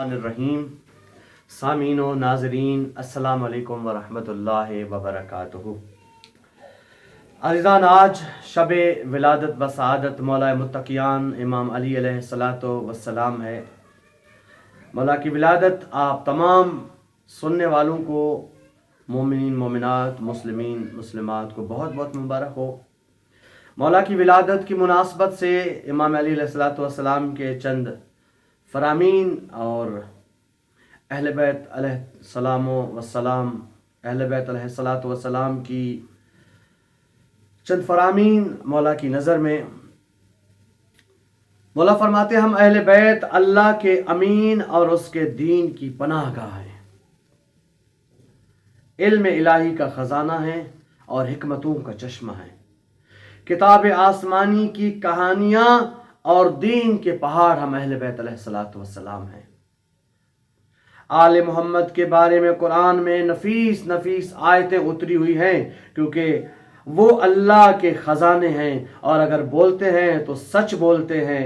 الرحیم سامعین و ناظرین السلام علیکم ورحمۃ وبرکاتہ۔ عزیزان، آج شب ولادت بسعادت مولا متقیان امام علی علیہ الصلاۃ والسلام ہے۔ مولا کی ولادت آپ تمام سننے والوں کو، مومنین مومنات، مسلمین مسلمات کو بہت بہت مبارک ہو۔ مولا کی ولادت کی مناسبت سے امام علی علیہ الصلاۃ والسلام کے چند فرامین اور اہل بیت علیہ السلام والسلام اہل بیت علیہ الصلاۃ والسلام کی چند فرامین مولا کی نظر میں، مولا فرماتے ہم اہل بیت اللہ کے امین اور اس کے دین کی پناہ گاہ ہیں، علم الہی کا خزانہ ہے اور حکمتوں کا چشمہ ہے، کتاب آسمانی کی کہانیاں اور دین کے پہاڑ ہم اہل بیت علیہ الصلاۃ والسلام ہیں۔ آل محمد کے بارے میں قرآن میں نفیس نفیس آیتیں اتری ہوئی ہیں، کیونکہ وہ اللہ کے خزانے ہیں، اور اگر بولتے ہیں تو سچ بولتے ہیں،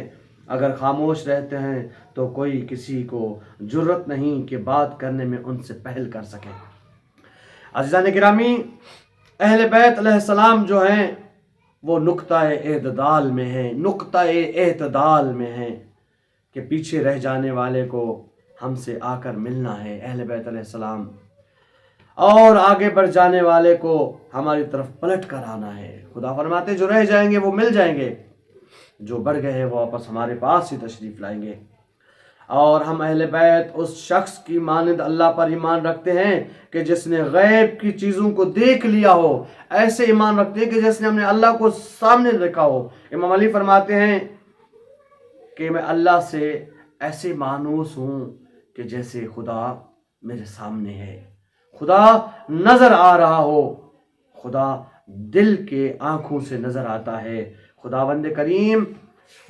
اگر خاموش رہتے ہیں تو کوئی کسی کو جرت نہیں کہ بات کرنے میں ان سے پہل کر سکے۔ عزیزان گرامی، اہل بیت علیہ السلام جو ہیں وہ نقطہ اعتدال میں ہیں، نقطہ اعتدال میں ہیں کہ پیچھے رہ جانے والے کو ہم سے آ کر ملنا ہے، اہل بیت علیہ السلام، اور آگے بڑھ جانے والے کو ہماری طرف پلٹ کر آنا ہے۔ خدا فرماتے جو رہ جائیں گے وہ مل جائیں گے، جو بڑھ گئے ہیں وہ واپس ہمارے پاس ہی تشریف لائیں گے۔ اور ہم اہل بیت اس شخص کی مانند اللہ پر ایمان رکھتے ہیں کہ جس نے غیب کی چیزوں کو دیکھ لیا ہو، ایسے ایمان رکھتے ہیں کہ جس نے ہم نے اللہ کو سامنے دیکھا ہو۔ امام علی فرماتے ہیں کہ میں اللہ سے ایسے مانوس ہوں کہ جیسے خدا میرے سامنے ہے، خدا نظر آ رہا ہو، خدا دل کے آنکھوں سے نظر آتا ہے۔ خداوند کریم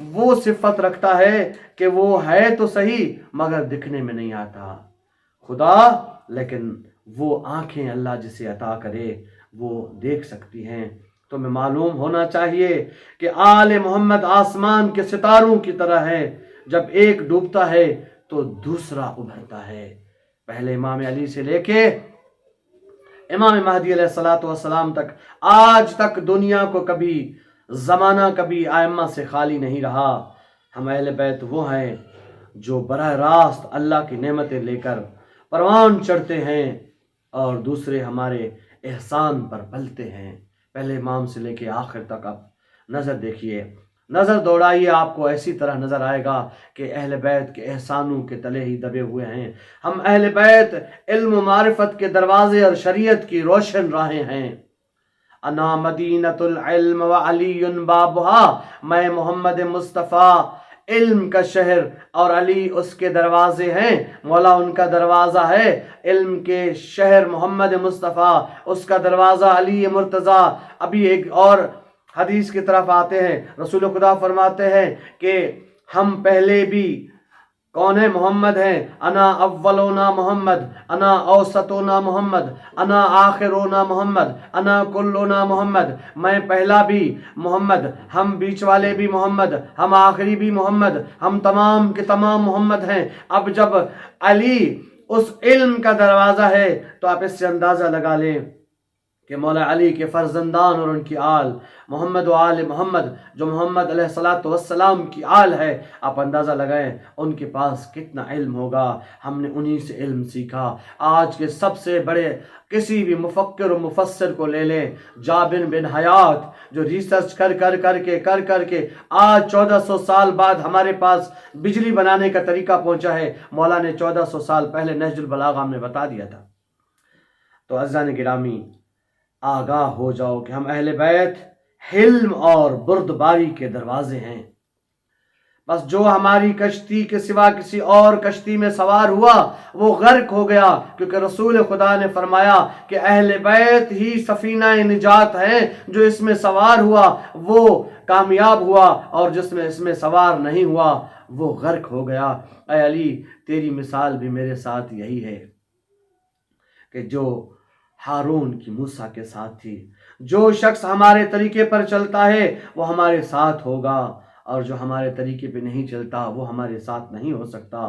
وہ صفت رکھتا ہے کہ وہ ہے تو صحیح مگر دکھنے میں نہیں آتا خدا، لیکن وہ آنکھیں اللہ جسے عطا کرے وہ دیکھ سکتی ہیں۔ تو میں معلوم ہونا چاہیے کہ آل محمد آسمان کے ستاروں کی طرح ہے، جب ایک ڈوبتا ہے تو دوسرا ابھرتا ہے۔ پہلے امام علی سے لے کے امام مہدی علیہ الصلاۃ والسلام تک، آج تک دنیا کو کبھی زمانہ کبھی ائمہ سے خالی نہیں رہا۔ ہم اہل بیت وہ ہیں جو براہ راست اللہ کی نعمتیں لے کر پروان چڑھتے ہیں اور دوسرے ہمارے احسان پر پلتے ہیں۔ پہلے امام سے لے کے آخر تک آپ نظر دیکھیے، نظر دوڑائیے، آپ کو ایسی طرح نظر آئے گا کہ اہل بیت کے احسانوں کے تلے ہی دبے ہوئے ہیں۔ ہم اہل بیت علم و معرفت کے دروازے اور شریعت کی روشن راہیں ہیں۔ انا مدینۃ العلم و علی بابہا، میں محمد مصطفیٰ علم کا شہر اور علی اس کے دروازے ہیں۔ مولا ان کا دروازہ ہے، علم کے شہر محمد مصطفیٰ، اس کا دروازہ علی مرتضیٰ۔ ابھی ایک اور حدیث کی طرف آتے ہیں، رسول خدا فرماتے ہیں کہ ہم پہلے بھی کون ہے؟ محمد ہیں۔ انا اولونا محمد، انا اوسطونا محمد، انا آخرونا محمد، انا کلونا محمد، میں پہلا بھی محمد، ہم بیچ والے بھی محمد، ہم آخری بھی محمد، ہم تمام کے تمام محمد ہیں۔ اب جب علی اس علم کا دروازہ ہے تو آپ اس سے اندازہ لگا لیں کہ مولا علی کے فرزندان اور ان کی آل محمد و آل محمد، جو محمد علیہ الصلاۃ والسلام کی آل ہے، آپ اندازہ لگائیں ان کے پاس کتنا علم ہوگا۔ ہم نے انہی سے علم سیکھا۔ آج کے سب سے بڑے کسی بھی مفکر و مفسر کو لے لیں، جابر بن حیات، جو ریسرچ کر کے آج 1400 سال بعد ہمارے پاس بجلی بنانے کا طریقہ پہنچا ہے۔ مولا نے 1400 سال پہلے نہج البلاغہ ہم نے بتا دیا تھا۔ تو عزیزان گرامی، آگاہ ہو جاؤ کہ ہم اہل بیت حلم اور بردباری کے دروازے ہیں۔ بس جو ہماری کشتی کے سوا کسی اور کشتی میں سوار ہوا وہ غرق ہو گیا، کیونکہ رسول خدا نے فرمایا کہ اہل بیت ہی سفینہ نجات ہیں، جو اس میں سوار ہوا وہ کامیاب ہوا، اور جس میں اس میں سوار نہیں ہوا وہ غرق ہو گیا۔ اے علی، تیری مثال بھی میرے ساتھ یہی ہے کہ جو ہارون کی موسیٰ کے ساتھ تھی۔ جو شخص ہمارے طریقے پر چلتا ہے وہ ہمارے ساتھ ہوگا، اور جو ہمارے طریقے پہ نہیں چلتا وہ ہمارے ساتھ نہیں ہو سکتا۔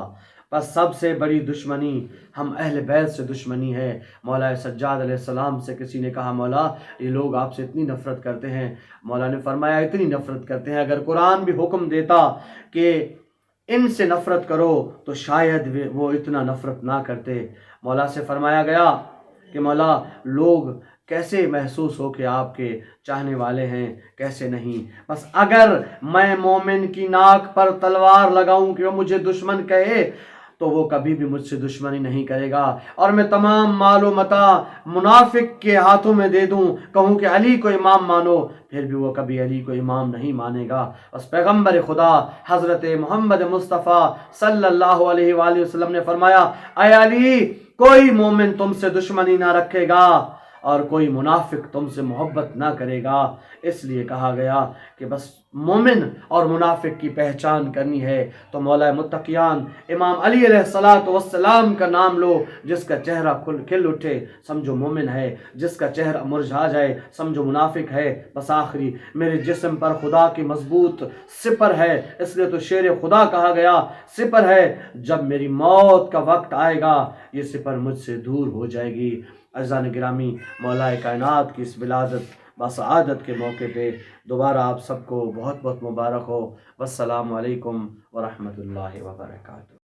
بس سب سے بڑی دشمنی ہم اہل بیت سے دشمنی ہے۔ مولا سجاد علیہ السلام سے کسی نے کہا مولا یہ لوگ آپ سے اتنی نفرت کرتے ہیں، مولا نے فرمایا اتنی نفرت کرتے ہیں اگر قرآن بھی حکم دیتا کہ ان سے نفرت کرو تو شاید وہ اتنا نفرت نہ کرتے۔ مولا سے فرمایا گیا کہ مولا لوگ کیسے محسوس ہو کہ آپ کے چاہنے والے ہیں، کیسے نہیں، بس اگر میں مومن کی ناک پر تلوار لگاؤں کہ وہ مجھے دشمن کہے تو وہ کبھی بھی مجھ سے دشمنی نہیں کرے گا، اور میں تمام مال و متاع منافق کے ہاتھوں میں دے دوں، کہوں کہ علی کو امام مانو، پھر بھی وہ کبھی علی کو امام نہیں مانے گا۔ بس پیغمبر خدا حضرت محمد مصطفیٰ صلی اللہ علیہ وآلہ وسلم نے فرمایا اے علی کوئی مومن تم سے دشمنی نہ رکھے گا اور کوئی منافق تم سے محبت نہ کرے گا۔ اس لیے کہا گیا کہ بس مومن اور منافق کی پہچان کرنی ہے تو مولا متقیان امام علی علیہ السلام کا نام لو، جس کا چہرہ کھل اٹھے سمجھو مومن ہے، جس کا چہرہ مرجھا جائے سمجھو منافق ہے۔ بس آخری میرے جسم پر خدا کی مضبوط سپر ہے، اس لیے تو شیر خدا کہا گیا، سپر ہے، جب میری موت کا وقت آئے گا یہ سپر مجھ سے دور ہو جائے گی۔ عزیزان گرامی، مولا کائنات کی اس ولادت بسعادت کے موقع پہ دوبارہ آپ سب کو بہت بہت مبارک ہو۔ والسلام علیکم ورحمۃ اللہ وبرکاتہ۔